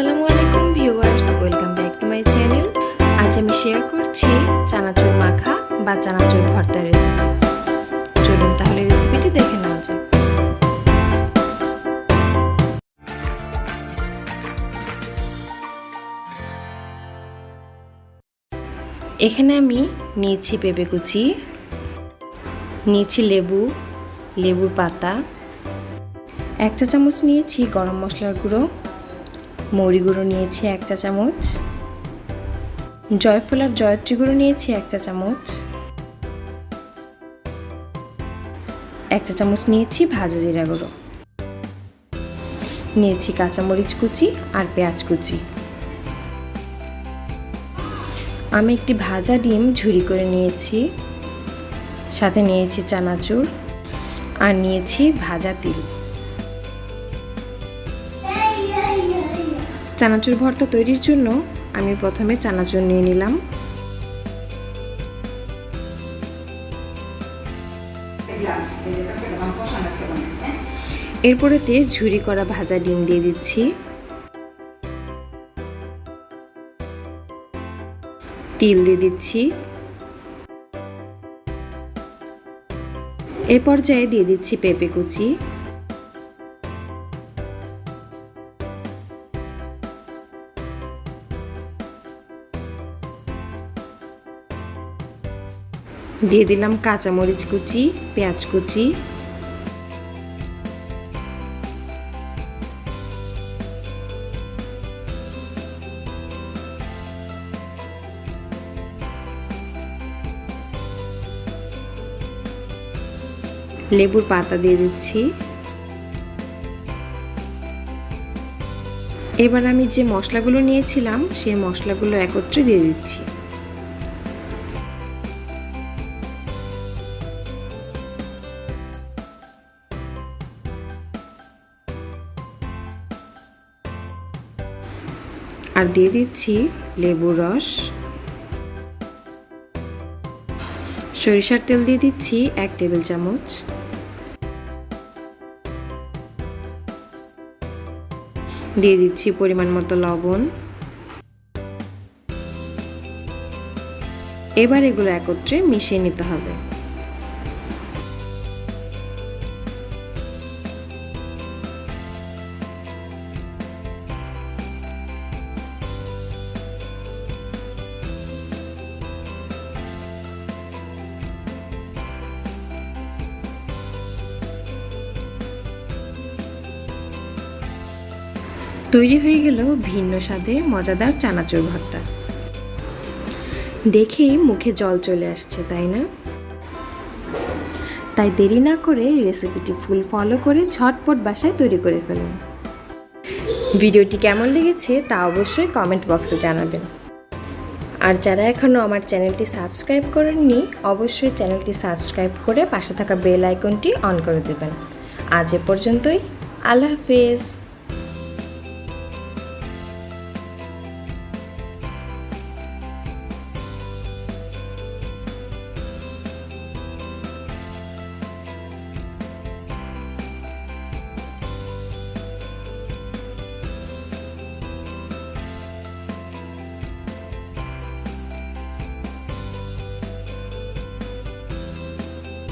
আসসালামু আলাইকুম viewers, welcome back to my channel. আজ আমি শেয়ার করছি চানাচুর মাখা বা চানাচুর ভর্তা রেসিপি। চলুন তাহলে রেসিপিটি দেখে নেওয়া যাক। এখানে আমি নিয়েছি পেঁপে কুচি, নিয়েছি লেবুর পাতা, 1 চা চামচ নিয়েছি গরম মশলার গুঁড়ো, মৌরি গুঁড়ো নিয়েছি 1 চা চামচ, জয়ফল আর জয়ত্রী গুঁড়ো নিয়েছি 1 চা চামচ, 1 চা চামচ নিয়েছি ভাজা জিরা গুঁড়ো, নিয়েছি কাঁচামরিচ কুচি আর পেঁয়াজ কুচি। আমি একটি ভাজা ডিম ঝুরি করে নিয়েছি, সাথে নিয়েছি চানাচুর আর নিয়েছি ভাজা তিল। চানাচুর ভর্তা তৈরির জন্য আমি প্রথমে চানাচুর নিয়ে নিলাম। এরপরেতে ঝুরি করা ভাজা ডিম দিয়ে দিচ্ছি, তিল দিয়ে দিচ্ছি, এই পর্যায়ে দিয়ে দিচ্ছি পেঁপে কুচি, দিয়ে দিলাম কাঁচামরিচ কুচি, পেঁয়াজ কুচি, লেবুর পাতা দিয়ে দিচ্ছি। এবার আমি যে মশলাগুলো নিয়েছিলাম সেই মশলাগুলো একত্রে দিয়ে দিচ্ছি। আর দিয়ে দিচ্ছি লেবুর রস, সরিষার তেল দিয়ে দিচ্ছি 1 টেবিল চামচ, দিয়ে দিচ্ছি পরিমাণ মতো লবণ। এবার এগুলো একত্রে মিশিয়ে নিতে হবে। তৈরি হয়ে গেল ভিন্ন স্বাদে মজাদার চানাচুর ভর্তা। দেখেই মুখে জল চলে আসছে, তাই না? তাই দেরি না করে রেসিপিটি ফুল ফলো করে ঝটপট বাসায় তৈরি করে ফেলুন। ভিডিওটি কেমন লেগেছে তা অবশ্যই কমেন্ট বক্সে জানাবেন। আর যারা এখনও আমার চ্যানেলটি সাবস্ক্রাইব করেননি, অবশ্যই চ্যানেলটি সাবস্ক্রাইব করে পাশে থাকা বেল আইকনটি অন করে দেবেন। আজ এ পর্যন্তই। আল্লাহ হাফেজ।